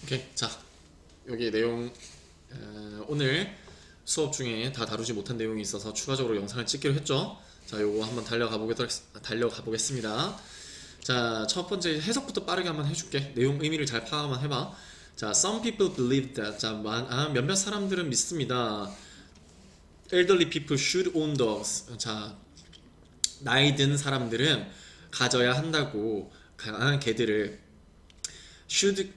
오케이. 자, 여기 내용 오늘 수업 중에 다 다루지 못한 내용이 있어서 추가적으로 영상을 찍기로 했죠. 자, 요거 한번 달려가 보겠습니다. 자, 첫 번째 해석부터 빠르게 한번 해줄게. 내용 의미를 잘 파악만 해봐. 자, some people believe that. 자, 몇몇 사람들은 믿습니다. elderly people should own dogs. 자, 나이 든 사람들은 가져야 한다고 강한 개들을 should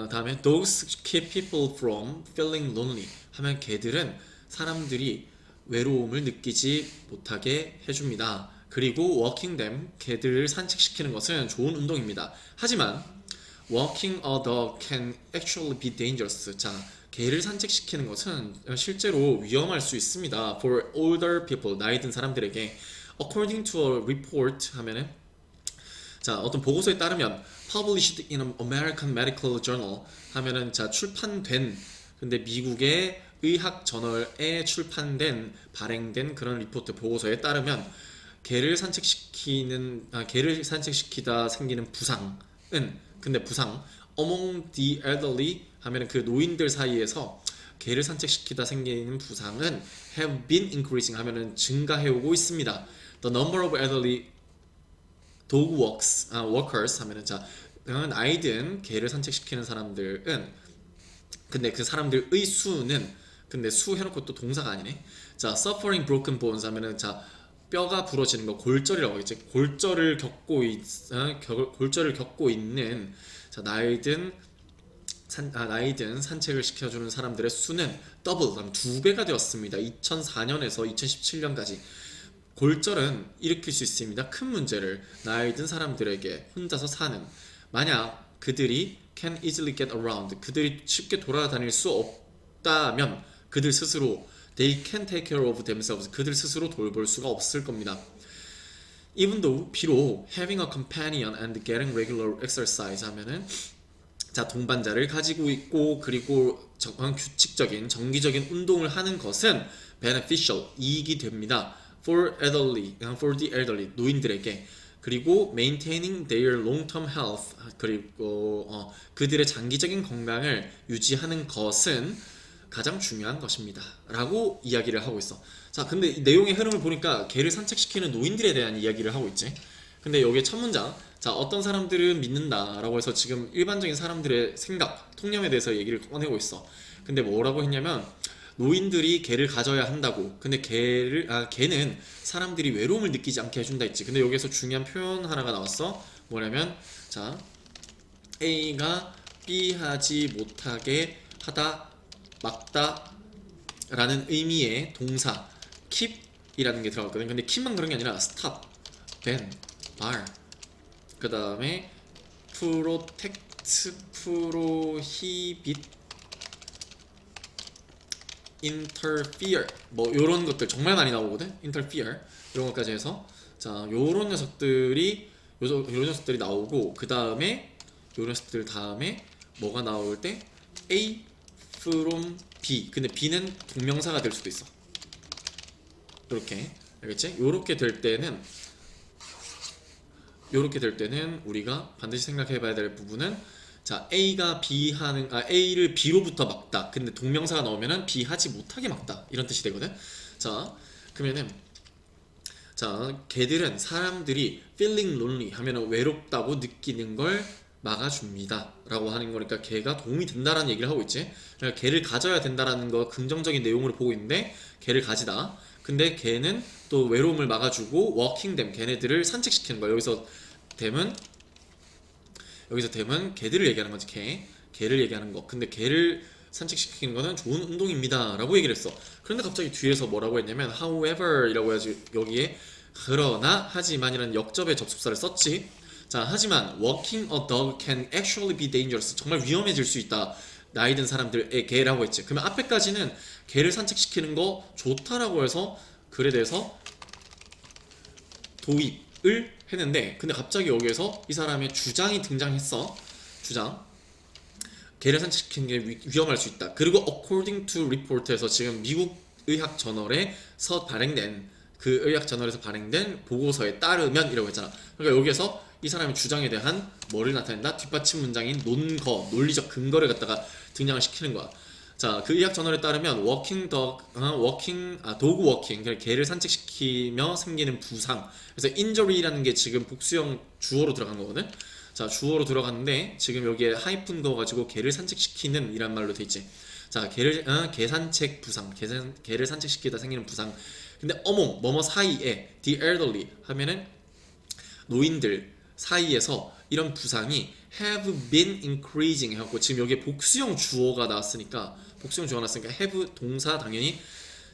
다음에 dogs keep people from feeling lonely 하면 개들은 사람들이 외로움을 느끼지 못하게 해줍니다. 그리고 walking them 개들을 산책시키는 것은 좋은 운동입니다. 하지만 walking a dog can actually be dangerous. 자, 개를 산책시키는 것은 실제로 위험할 수 있습니다. For older people 나이 든 사람들에게 according to a report 하면은 자, 어떤 보고서에 따르면 published in an American Medical Journal 하면은 자, 출판된 근데 미국의 의학 저널에 출판된 발행된 그런 리포트 보고서에 따르면 개를 산책시키다 생기는 부상은 근데 부상 among the elderly 하면은 그 노인들 사이에서 개를 산책시키다 생기는 부상은 have been increasing 하면은 증가해오고 있습니다. The number of elderly dog workers 하면은 자, 아이든 개를 산책시키는 사람들은 근데 그 사람들의 수는 근데 수 해놓고 또 동사가 아니네. 자, suffering broken bones 하면은 자, 뼈가 부러지는 거 골절이라고 하겠지. 골절을 겪고 있는 자, 나이든 산책을 시켜주는 사람들의 수는 더블, 두 배가 되었습니다. 2004년에서 2017년까지. 골절은 일으킬 수 있습니다. 큰 문제를 나이 든 사람들에게 혼자서 사는 만약 그들이 can easily get around 그들이 쉽게 돌아다닐 수 없다면 그들 스스로 they can take care of themselves 그들 스스로 돌볼 수가 없을 겁니다. Even though 비록 having a companion and getting regular exercise 하면은 자, 동반자를 가지고 있고 그리고 규칙적인 정기적인 운동을 하는 것은 beneficial 이익이 됩니다. for the elderly 노인들에게 그리고 maintaining their long-term health 그리고 그들의 장기적인 건강을 유지하는 것은 가장 중요한 것입니다. 라고 이야기를 하고 있어. 자, 근데 이 내용의 흐름을 보니까 개를 산책시키는 노인들에 대한 이야기를 하고 있지. 근데 여기에 첫 문장 자, 어떤 사람들은 믿는다 라고 해서 지금 일반적인 사람들의 생각, 통념에 대해서 얘기를 꺼내고 있어. 근데 뭐라고 했냐면 노인들이 개를 가져야 한다고. 근데 개는 사람들이 외로움을 느끼지 않게 해준다 했지. 근데 여기에서 중요한 표현 하나가 나왔어. 뭐냐면 자, A가 B 하지 못하게 하다 막다 라는 의미의 동사 keep 이라는 게 들어갔거든. 근데 keep만 그런 게 아니라 stop, ban, bar 그 다음에 protect, prohibit, interfere 뭐 요런 것들 정말 많이 나오거든. interfere 이런 것까지 해서 자, 요런 녀석들이 나오고 그 다음에 요런 녀석들 다음에 뭐가 나올 때 A from B 근데 B는 동명사가 될 수도 있어. 이렇게 알겠지? 요렇게 될 때는 우리가 반드시 생각해 봐야 될 부분은 자, A를 B로부터 막다. 근데 동명사가 나오면은 B 하지 못하게 막다. 이런 뜻이 되거든. 자, 그러면은 자, 개들은 사람들이 feeling lonely 하면은 외롭다고 느끼는 걸 막아줍니다. 라고 하는 거니까 개가 도움이 된다라는 얘기를 하고 있지. 그러니까 개를 가져야 된다라는 거 긍정적인 내용으로 보고 있는데 개를 가지다. 근데 개는 또 외로움을 막아주고 walking them 걔네들을 산책시키는 거야. 여기서 댐은 개들을 얘기하는 거지. 개를 얘기하는 거. 근데 개를 산책시키는 거는 좋은 운동입니다 라고 얘기를 했어. 그런데 갑자기 뒤에서 뭐라고 했냐면 however 이라고 해야지. 여기에 그러나 하지만이라는 역접의 접속사를 썼지. 자, 하지만 walking a dog can actually be dangerous 정말 위험해질 수 있다 나이 든 사람들에게라고 했지. 그러면 앞에까지는 개를 산책시키는 거 좋다라고 해서 글에 대해서 도입을 했는데 근데 갑자기 여기에서 이 사람의 주장이 등장했어. 주장 개를 산책시키는 게 위험할 수 있다. 그리고 according to report에서 지금 미국 의학 저널에서 발행된 그 의학 저널에서 발행된 보고서에 따르면 이라고 했잖아. 그러니까 여기에서 이 사람의 주장에 대한 뭐를 나타낸다? 뒷받침 문장인 논거, 논리적 근거를 갖다가 등장을 시키는 거야. 자, 그 의학 저널에 따르면 도그 워킹, 그러니까 개를 산책시키며 생기는 부상. 그래서 injury라는 게 지금 복수형 주어로 들어간 거거든. 자, 주어로 들어갔는데 지금 여기에 하이픈 그어가지고 개를 산책시키는 이란 말로 돼 있지. 자, 개 산책 부상, 개를 산책시키다 생기는 부상. 근데 어몽 뭐뭐 사이에 the elderly 하면은 노인들 사이에서 이런 부상이 have been increasing 해갖고 지금 여기에 복수형 주어가 나왔으니까 have 동사 당연히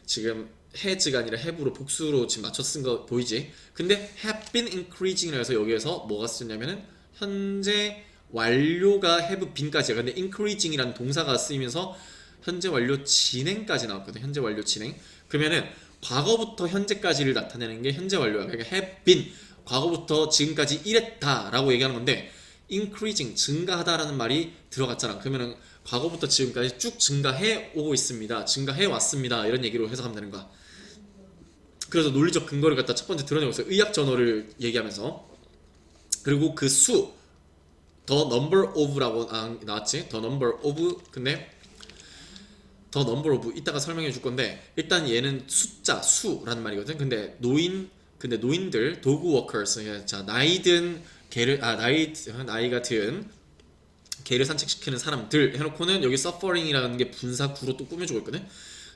지금 has가 아니라 have로 복수로 지금 맞춰 쓴 거 보이지? 근데 have been increasing이라 해서 여기에서 뭐가 쓰냐면은 현재 완료가 have been까지야. 근데 increasing이라는 동사가 쓰이면서 현재 완료 진행까지 나왔거든. 현재 완료 진행. 그러면은 과거부터 현재까지를 나타내는 게 현재 완료야. 그러니까 have been 과거부터 지금까지 이랬다 라고 얘기하는 건데 increasing 증가하다라는 말이 들어갔잖아. 그러면은 과거부터 지금까지 쭉 증가해 오고 있습니다. 증가해 왔습니다. 이런 얘기로 해석하면 되는 거야. 그래서 논리적 근거를 갖다 첫 번째 드러내고 있어요. 의학 저널을 얘기하면서. 그리고 그 수, the number of라고 나왔지. the number of. 근데 the number of 이따가 설명해 줄 건데 일단 얘는 숫자, 수라는 말이거든. 근데 노인들, 도그 워커스, 자 나이가 든 개를 산책시키는 사람들 해놓고는 여기 suffering이라는 게 분사구로 또 꾸며주고 있거든.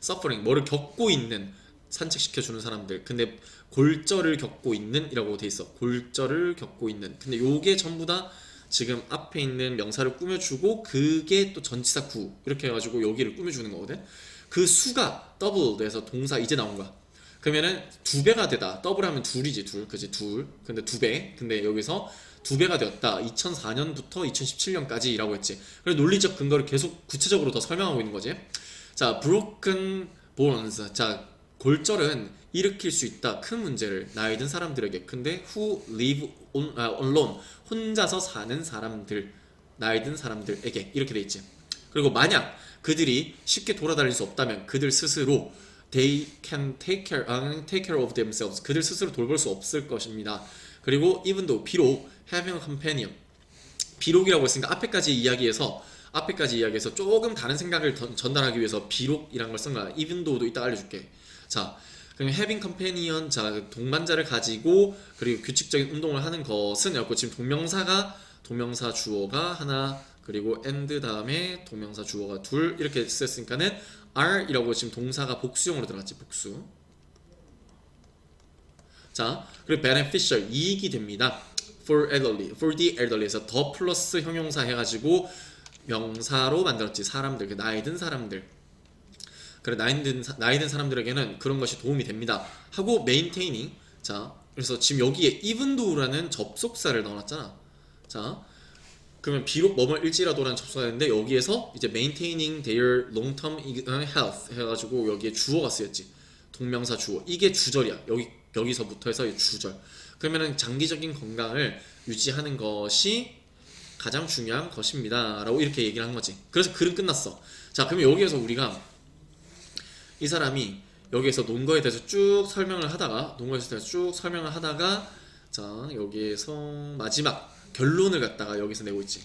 suffering 뭐를 겪고 있는 산책시켜주는 사람들. 근데 골절을 겪고 있는 이라고 돼 있어. 골절을 겪고 있는. 근데 요게 전부 다 지금 앞에 있는 명사를 꾸며주고 그게 또 전치사 구 이렇게 해가지고 여기를 꾸며주는 거거든. 그 수가 더블 돼서 동사 이제 나온 거야. 그러면은 두 배가 되다. 더블 하면 둘이지, 그지? 둘. 근데 두 배. 근데 여기서 두 배가 되었다. 2004년부터 2017년까지라고 했지. 그래서 논리적 근거를 계속 구체적으로 더 설명하고 있는 거지. 자, broken bones. 자, 골절은 일으킬 수 있다. 큰 문제를 나이 든 사람들에게. 근데 who live alone. 혼자서 사는 사람들. 나이 든 사람들에게. 이렇게 돼 있지. 그리고 만약 그들이 쉽게 돌아다닐 수 없다면 그들 스스로 they can take care of themselves. 그들 스스로 돌볼 수 없을 것입니다. 그리고 even though 비록 having a companion 비록이라고 했으니까 앞에까지 이야기에서 조금 다른 생각을 전달하기 위해서 비록이란 걸 쓴 거야. even though도 이따 알려줄게. 자, 그럼 having companion, 자 동반자를 가지고 그리고 규칙적인 운동을 하는 것은 였고 지금 동명사 주어가 하나 그리고 and 다음에 동명사 주어가 둘 이렇게 쓰였으니까는 are 이라고 지금 동사가 복수형으로 들어갔지. 복수. 자, 그리고 beneficial 이익이 됩니다. for the elderly에서 더 플러스 형용사 해가지고 명사로 만들었지. 사람들, 그 나이 든 사람들. 그래, 나이 든 사람들에게는 그런 것이 도움이 됩니다. 하고 maintaining. 자, 그래서 지금 여기에 even though라는 접속사를 넣어놨잖아. 자, 그러면 비록 뭐뭐일지라도라는 접속사가 있는데 여기에서 이제 maintaining their long-term health 해가지고 여기에 주어가 쓰였지. 동명사 주어. 이게 주절이야. 여기서부터 해서 주절. 그러면은 장기적인 건강을 유지하는 것이 가장 중요한 것입니다. 라고 이렇게 얘기를 한 거지. 그래서 글은 끝났어. 자, 그러면 여기에서 우리가 이 사람이 여기에서 논거에 대해서 쭉 설명을 하다가 자, 여기에서 마지막 결론을 갖다가 여기서 내고 있지.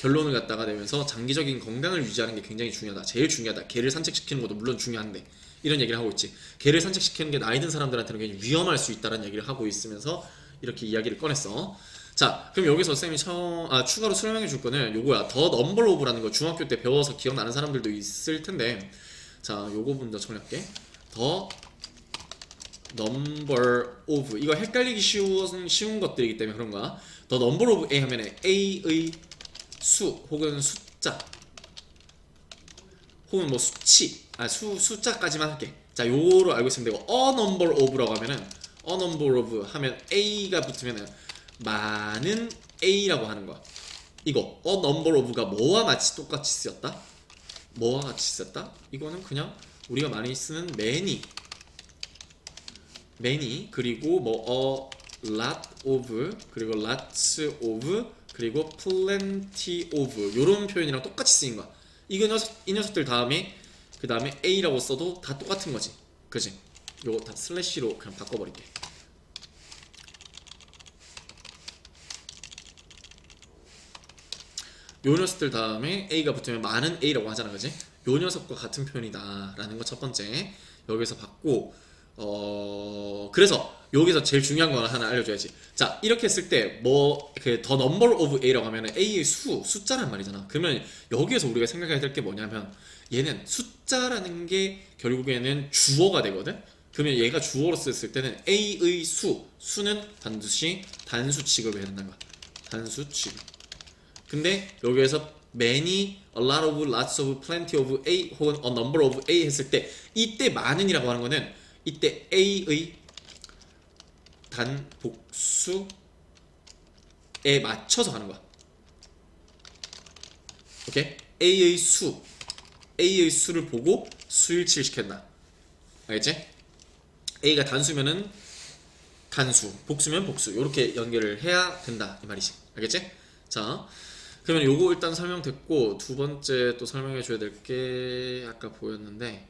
결론을 갖다가 내면서 장기적인 건강을 유지하는 게 굉장히 중요하다. 제일 중요하다. 개를 산책시키는 것도 물론 중요한데 이런 얘기를 하고 있지. 개를 산책시키는 게 나이 든 사람들한테는 굉장히 위험할 수 있다는 얘기를 하고 있으면서 이렇게 이야기를 꺼냈어. 자, 그럼 여기서 쌤이 추가로 설명해 줄 거는 요거야. 더 넘버 오브라는 거 중학교 때 배워서 기억나는 사람들도 있을 텐데 자, 요거 먼저 정리할게. 더 number of 이거 헷갈리기 쉬운 것들이기 때문에 그런 거야. the number of A 하면 A의 수 혹은 숫자 혹은 뭐 수치 숫자까지만 할게. 자, 요거로 알고 있으면 되고 a number of라고 하면은 a number of 하면 A가 붙으면은 많은 A라고 하는 거야. 이거 a number of가 뭐와 똑같이 쓰였다? 이거는 그냥 우리가 많이 쓰는 many 그리고 뭐 a lot of 그리고 lots of 그리고 plenty of 요런 표현이랑 똑같이 쓰인 거야. 이 녀석들 다음에 그 다음에 A라고 써도 다 똑같은 거지. 그지? 요거 다 슬래시로 그냥 바꿔버릴게. 요 녀석들 다음에 A가 붙으면 많은 A라고 하잖아, 그지? 요 녀석과 같은 표현이다 라는 거 첫 번째 여기서 받고, 그래서 여기서 제일 중요한 거 하나 알려줘야지. 자, 이렇게 했을 때 뭐 그 더 number of A라고 하면은 A의 숫자란 말이잖아. 그러면 여기에서 우리가 생각해야 될 게 뭐냐면, 얘는 숫자라는 게 결국에는 주어가 되거든. 그러면 얘가 주어로 썼을 때는 A의 수는 반드시 단수 취급을 해야 된다는 거야. 단수 취급. 근데 여기에서 many, a lot of, lots of, plenty of A 혹은 a number of A 했을 때, 이때 많은이라고 하는 거는 이때 A의 단복수에 맞춰서 하는 거야. 오케이? A의 수를 보고 수일치를 시켰나. 알겠지? A가 단수면은 단수, 복수면 복수, 이렇게 연결을 해야 된다 이 말이지. 알겠지? 자, 그러면 요거 일단 설명됐고, 두 번째 또 설명해 줘야 될 게 아까 보였는데,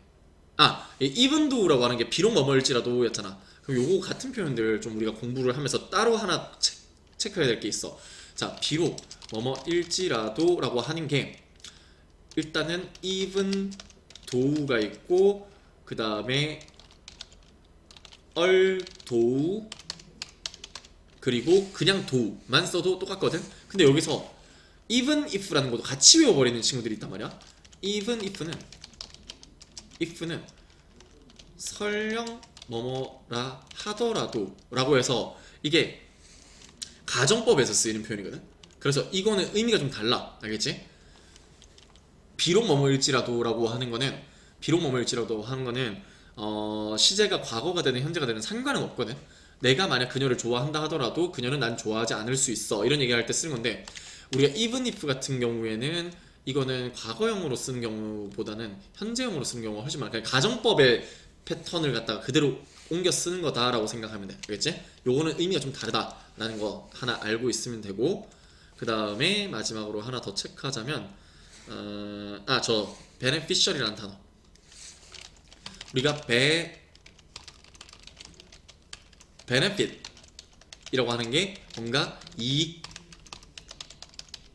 even though라고 하는 게 비록 뭐뭐일지라도 였잖아. 그럼 요거 같은 표현들 좀 우리가 공부를 하면서 따로 하나 체크해야 될 게 있어. 자, 비록 뭐뭐일지라도 라고 하는 게, 일단은 even though가 있고, 그 다음에 although, 그리고 그냥 though만 써도 똑같거든. 근데 여기서 even if라는 것도 같이 외워버리는 친구들이 있단 말이야. even if는 설령 뭐뭐라 하더라도 라고 해서 이게 가정법에서 쓰이는 표현이거든. 그래서 이거는 의미가 좀 달라. 알겠지? 비록 뭐뭐일지라도 라고 하는 거는, 시제가 과거가 되든 현재가 되든 상관은 없거든. 내가 만약 그녀를 좋아한다 하더라도 그녀는 난 좋아하지 않을 수 있어, 이런 얘기할 때 쓰는 건데, 우리가 even if 같은 경우에는 이거는 과거형으로 쓰는 경우보다는 현재형으로 쓰는 경우가 훨씬 많아. 그냥 가정법의 패턴을 갖다가 그대로 옮겨 쓰는 거다라고 생각하면 돼. 알겠지? 요거는 의미가 좀 다르다라는 거 하나 알고 있으면 되고, 그 다음에 마지막으로 하나 더 체크하자면, 저 beneficial이라는 단어. 우리가 benefit이라고 하는 게 뭔가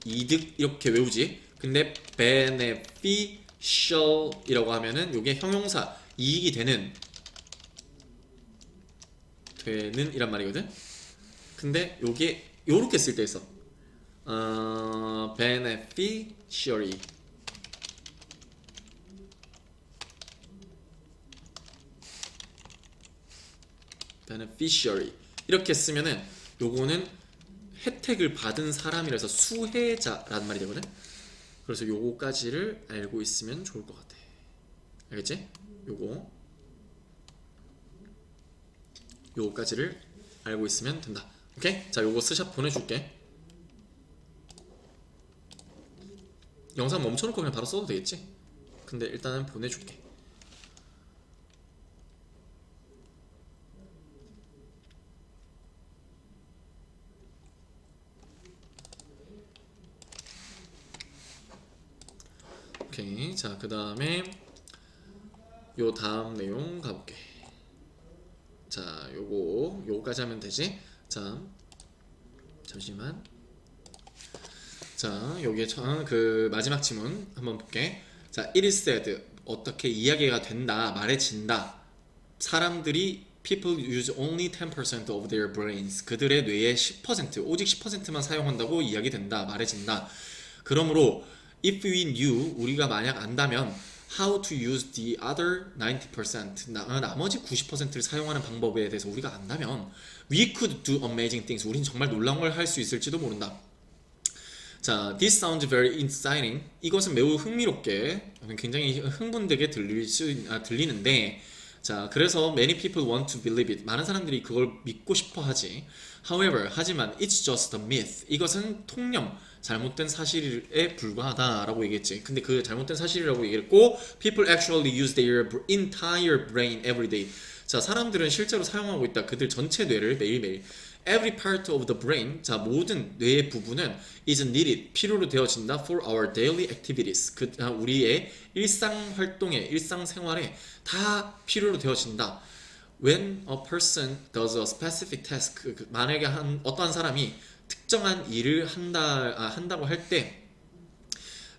이득 이렇게 외우지. 근데 beneficial이라고 하면은 요게 형용사, 이익이 되는 이란 말이거든. 근데 요게 요렇게 쓸 때 있어. beneficiary, 이렇게 쓰면은 요거는 혜택을 받은 사람이라서 수혜자라는 말이 되거든. 그래서 요거까지를 알고 있으면 좋을 것 같아. 알겠지? 요거까지를 알고 있으면 된다. 오케이? 자, 요거 스샷 보내줄게. 영상 멈춰놓고 그냥 바로 써도 되겠지? 근데 일단은 보내줄게. 오케이. 자, 그 다음에 요 다음 내용 가볼게. 자, 요거까지 하면 되지. 자, 잠시만. 자, 여기에 그 마지막 지문 한번 볼게. 자, it is said, 어떻게 이야기가 된다, 말해진다. 사람들이 people use only 10% of their brains. 그들의 뇌의 10%, 오직 10%만 사용한다고 이야기된다, 말해진다. 그러므로 if we knew, 우리가 만약 안다면 how to use the other 90%, 나머지 90%를 사용하는 방법에 대해서 우리가 안다면 we could do amazing things. 우린 정말 놀라운 걸 할 수 있을지도 모른다. 자, this sounds very exciting. 이것은 매우 흥미롭게, 굉장히 흥분되게 들리는데, 자, 그래서 many people want to believe it. 많은 사람들이 그걸 믿고 싶어 하지. However, 하지만 it's just a myth. 이것은 통념, 잘못된 사실에 불과하다라고 얘기했지. 근데 그 잘못된 사실이라고 얘기했고, people actually use their entire brain every day. 자, 사람들은 실제로 사용하고 있다. 그들 전체 뇌를 매일매일. Every part of the brain, 자, 모든 뇌의 부분은 is needed, 필요로 되어진다 for our daily activities. 우리의 일상 활동에, 일상 생활에 다 필요로 되어진다. when a person does a specific task, 만약에 어떠한 사람이 특정한 일을 한다고 할 때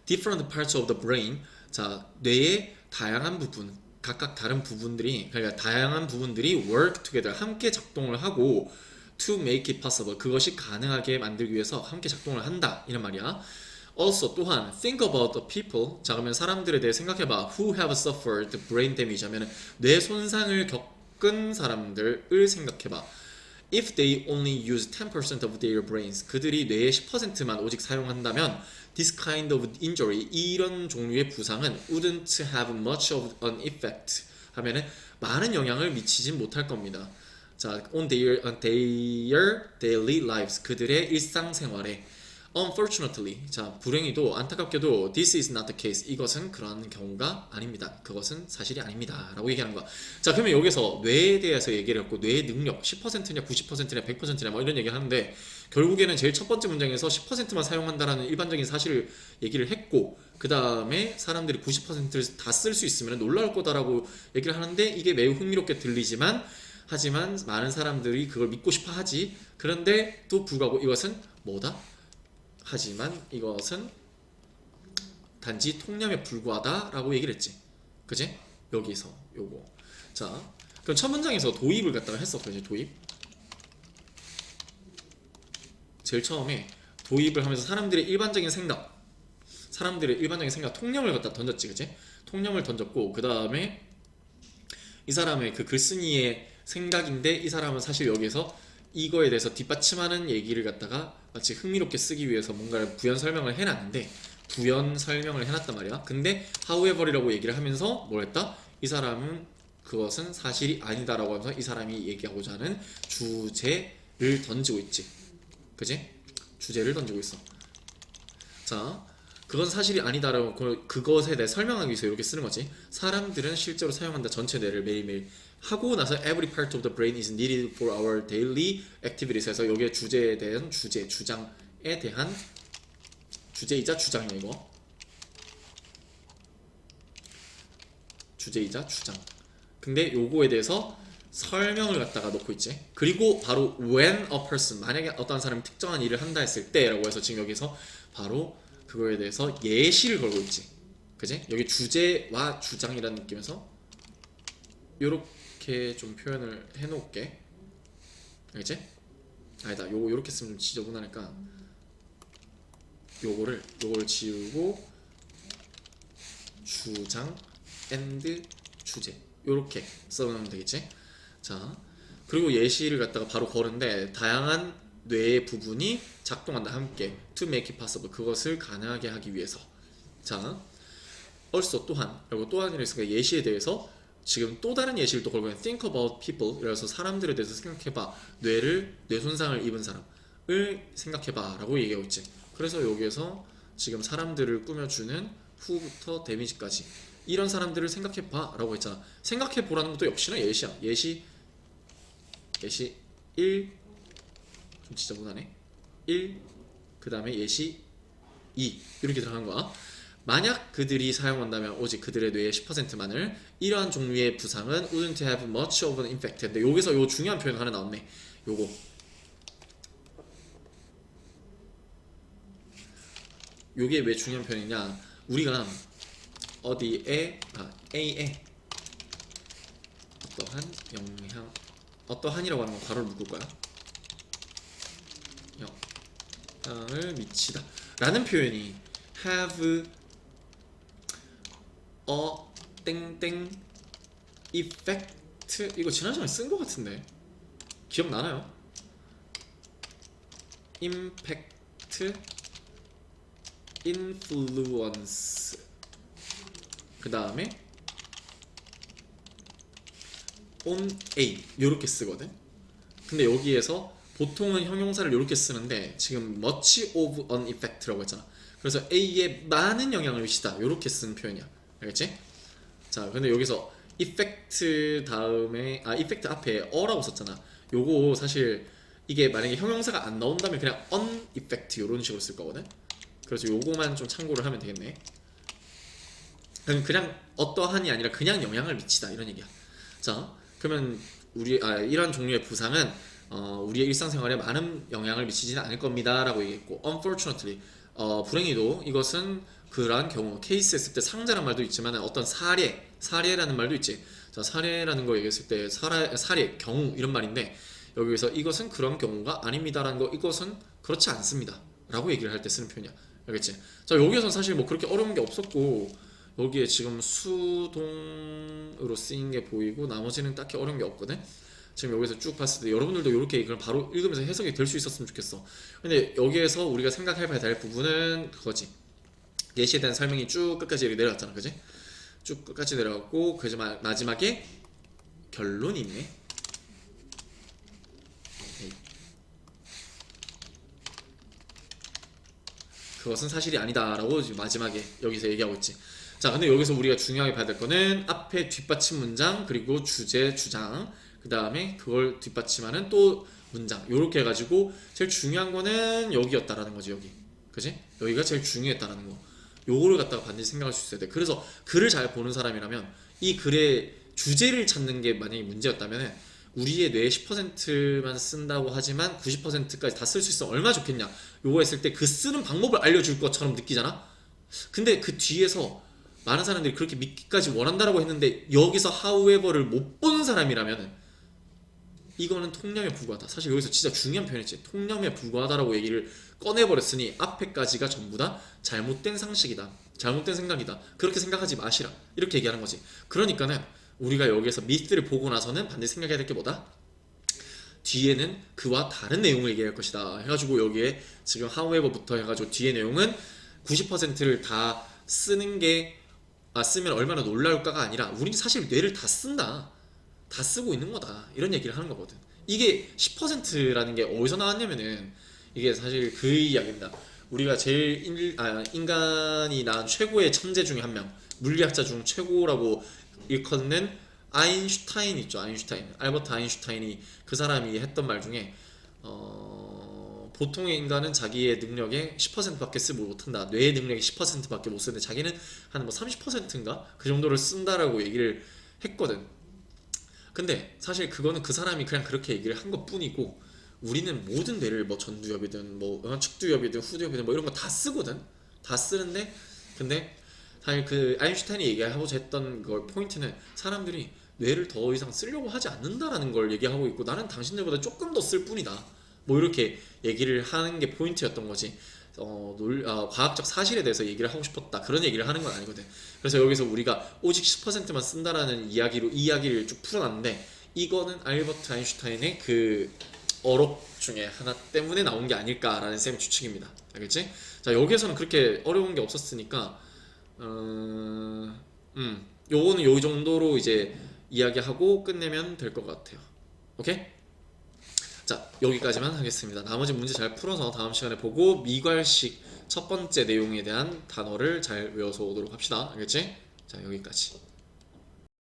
different parts of the brain, 자, 뇌의 다양한 부분, 각각 다른 부분들이, 그러니까 다양한 부분들이 work together, 함께 작동을 하고 to make it possible, 그것이 가능하게 만들기 위해서 함께 작동을 한다, 이런 말이야. Also, 또한 think about the people, 자, 그러면 사람들에 대해 생각해봐. who have suffered brain damage 하면 뇌 손상을 겪은 사람들을 생각해봐. If they only use 10% of their brains, 그들이 뇌의 10%만 오직 사용한다면 this kind of injury, 이런 종류의 부상은 wouldn't have much of an effect 하면은 많은 영향을 미치진 못할 겁니다. 자, on their daily lives, 그들의 일상생활에. Unfortunately, 자, 불행히도 안타깝게도 this is not the case, 이것은 그런 경우가 아닙니다. 그것은 사실이 아닙니다 라고 얘기하는 거야. 자, 그러면 여기서 뇌에 대해서 얘기를 했고 뇌의 능력 10%냐 90%냐 100%냐 뭐 이런 얘기를 하는데 결국에는 제일 첫 번째 문장에서 10%만 사용한다라는 일반적인 사실을 얘기를 했고 그 다음에 사람들이 90%를 다 쓸 수 있으면 놀라울 거다라고 얘기를 하는데 이게 매우 흥미롭게 들리지만 하지만 많은 사람들이 그걸 믿고 싶어 하지. 그런데 또 불구하고 이것은 뭐다? 하지만 이것은 단지 통념에 불과하다라고 얘기를 했지. 그지? 여기서 요거. 자, 그럼 첫 문장에서 도입을 갖다가 했었거든요. 도입. 제일 처음에 도입을 하면서 사람들의 일반적인 생각, 통념을 갖다 던졌지, 그지? 통념을 던졌고 그 다음에 이 사람의 그 글쓴이의 생각인데 이 사람은 사실 여기서 이거에 대해서 뒷받침하는 얘기를 갖다가 마치 흥미롭게 쓰기 위해서 뭔가를 부연 설명을 해놨단 말이야. 근데 however이라고 얘기를 하면서 뭘 했다? 이 사람은 그것은 사실이 아니다라고 하면서 이 사람이 얘기하고자 하는 주제를 던지고 있지. 그지? 주제를 던지고 있어. 자, 그건 사실이 아니다라고 그것에 대해 설명하기 위해서 이렇게 쓰는 거지. 사람들은 실제로 사용한다. 전체 뇌를 매일매일 하고 나서 every part of the brain is needed for our daily activities 해서 여기에 주제에 대한 주장에 대한 주제이자 주장이야 이거. 주제이자 주장. 근데 요거에 대해서 설명을 갖다가 놓고 있지. 그리고 바로 when a person, 만약에 어떤 사람이 특정한 일을 한다 했을 때라고 해서 지금 여기서 바로 그거에 대해서 예시를 걸고 있지. 그지? 여기 주제와 주장이라는 느낌에서 요렇게 좀 표현을 해놓을게. 알겠지? 아니다. 요렇게 쓰면 좀 지저분하니까 요거를 지우고 주장 and 주제 요렇게 써놓으면 되겠지? 자, 그리고 예시를 갖다가 바로 걸은데 다양한 뇌의 부분이 작동한다 함께 to make it possible, 그것을 가능하게 하기 위해서. 자, also 또한, 그리고 또한이라 했으니까 예시에 대해서 지금 또 다른 예시를 또 걸고 있는 think about people, 그래서 사람들에 대해서 생각해봐. 뇌 손상을 입은 사람을 생각해봐 라고 얘기하고 있지. 그래서 여기에서 지금 사람들을 꾸며주는 who부터 damage까지 이런 사람들을 생각해봐 라고 했잖아. 생각해보라는 것도 역시나 예시야. 예시 1, 좀 지저분하네. 1, 그 다음에 예시 2 이렇게 들어가는 거야. 만약 그들이 사용한다면 오직 그들의 뇌의 10%만을 이러한 종류의 부상은 wouldn't have much of an effect. 근데 여기서 요 중요한 표현 하나 나왔네. 요거 요게 왜 중요한 표현이냐, 우리가 어디에 A에 어떠한이라고 하는 건 괄호를 묶을 거야. 영향을 미치다 라는 표현이 have a 땡땡 effect, 이거 지난번에 쓴 거 같은데 기억나나요? impact, influence, 그 다음에 on A 요렇게 쓰거든. 근데 여기에서 보통은 형용사를 요렇게 쓰는데 지금 much of an effect라고 했잖아. 그래서 A에 많은 영향을 미치다 요렇게 쓰는 표현이야. 알겠지? 자, 근데 여기서 effect 다음에 effect 앞에 어라고 썼잖아. 요거 사실 이게 만약에 형용사가 안 나온다면 그냥 on effect 요런 식으로 쓸 거거든. 그래서 요거만 좀 참고를 하면 되겠네. 그냥 어떠한이 아니라 그냥 영향을 미치다 이런 얘기야. 자, 그러면 이런 종류의 부상은 우리의 일상생활에 많은 영향을 미치지는 않을 겁니다라고 얘기했고, unfortunately, 불행히도 이것은 그러한 경우, 케이스 했을 때 상자란 말도 있지만 어떤 사례라는 말도 있지. 자, 사례라는 거 얘기했을 때 사례, 경우 이런 말인데, 여기서 이것은 그런 경우가 아닙니다라는 거, 이것은 그렇지 않습니다 라고 얘기를 할 때 쓰는 표현이야. 알겠지? 자, 여기에서는 사실 뭐 그렇게 어려운 게 없었고, 여기에 지금 수동으로 쓰인 게 보이고 나머지는 딱히 어려운 게 없거든. 지금 여기서 쭉 봤을 때 여러분들도 이렇게 이걸 바로 읽으면서 해석이 될 수 있었으면 좋겠어. 근데 여기에서 우리가 생각해봐야 될 부분은 그거지. 예시에 대한 설명이 쭉 끝까지 이렇게 내려갔잖아, 그지? 쭉 끝까지 내려갔고, 그 마지막에 결론이 있네. 그것은 사실이 아니다라고 지금 마지막에 여기서 얘기하고 있지. 자, 근데 여기서 우리가 중요하게 봐야 될 거는 앞에 뒷받침 문장, 그리고 주제, 주장, 그 다음에 그걸 뒷받침하는 또 문장, 요렇게 해가지고 제일 중요한 거는 여기였다라는 거지. 여기, 그지? 여기가 제일 중요했다라는 거. 요거를 갖다가 반드시 생각할 수 있어야 돼. 그래서 글을 잘 보는 사람이라면 이 글의 주제를 찾는 게 만약에 문제였다면 우리의 뇌 10%만 쓴다고 하지만 90%까지 다 쓸 수 있으면 얼마나 좋겠냐. 요거 했을 때 그 쓰는 방법을 알려줄 것처럼 느끼잖아. 근데 그 뒤에서 많은 사람들이 그렇게 믿기까지 원한다라고 했는데 여기서 however를 못 보는 사람이라면 이거는 통념에 불과하다. 사실 여기서 진짜 중요한 표현이지. 통념에 불과하다라고 얘기를 꺼내버렸으니 앞에까지가 전부 다 잘못된 상식이다, 잘못된 생각이다, 그렇게 생각하지 마시라, 이렇게 얘기하는 거지. 그러니까는 우리가 여기에서 미스를 보고 나서는 반드시 생각해야 될 게 뭐다? 뒤에는 그와 다른 내용을 얘기할 것이다 해가지고 여기에 지금 however부터 해가지고 뒤에 내용은 90%를 다 쓰는 게 쓰면 얼마나 놀라울까가 아니라 우린 사실 뇌를 다 쓴다, 다 쓰고 있는 거다, 이런 얘기를 하는 거거든. 이게 10%라는 게 어디서 나왔냐면은 이게 사실 그 이야기입니다. 우리가 제일 인간이 낳은 최고의 천재 중에 한 명, 물리학자 중 최고라고 일컫는 아인슈타인 있죠. 아인슈타인, 알버트 아인슈타인이 그 사람이 했던 말 중에 보통의 인간은 자기의 능력의 10%밖에 쓰지 못한다. 뇌의 능력이 10%밖에 못 쓰는데 자기는 한 뭐 30%인가 그 정도를 쓴다라고 얘기를 했거든. 근데 사실 그거는 그 사람이 그냥 그렇게 얘기를 한 것뿐이고 우리는 모든 뇌를 뭐 전두엽이든 뭐 측두엽이든 후두엽이든 뭐 이런 거 다 쓰거든. 다 쓰는데 근데 사실 그 아인슈타인이 얘기하고자 했던 걸 포인트는 사람들이 뇌를 더 이상 쓰려고 하지 않는다라는 걸 얘기하고 있고 나는 당신들보다 조금 더 쓸 뿐이다. 뭐 이렇게 얘기를 하는 게 포인트였던 거지. 과학적 사실에 대해서 얘기를 하고 싶었다 그런 얘기를 하는 건 아니거든. 그래서 여기서 우리가 오직 10%만 쓴다라는 이야기로 이 이야기를 쭉 풀어놨는데 이거는 알버트 아인슈타인의 그 어록 중에 하나 때문에 나온 게 아닐까라는 쌤의 추측입니다. 알겠지? 자, 여기에서는 그렇게 어려운 게 없었으니까 요거는 요 정도로 이제 이야기하고 끝내면 될 것 같아요. 오케이? 자, 여기까지만 하겠습니다. 나머지 문제 잘 풀어서 다음 시간에 보고 미괄식 첫 번째 내용에 대한 단어를 잘 외워서 오도록 합시다. 알겠지? 자, 여기까지.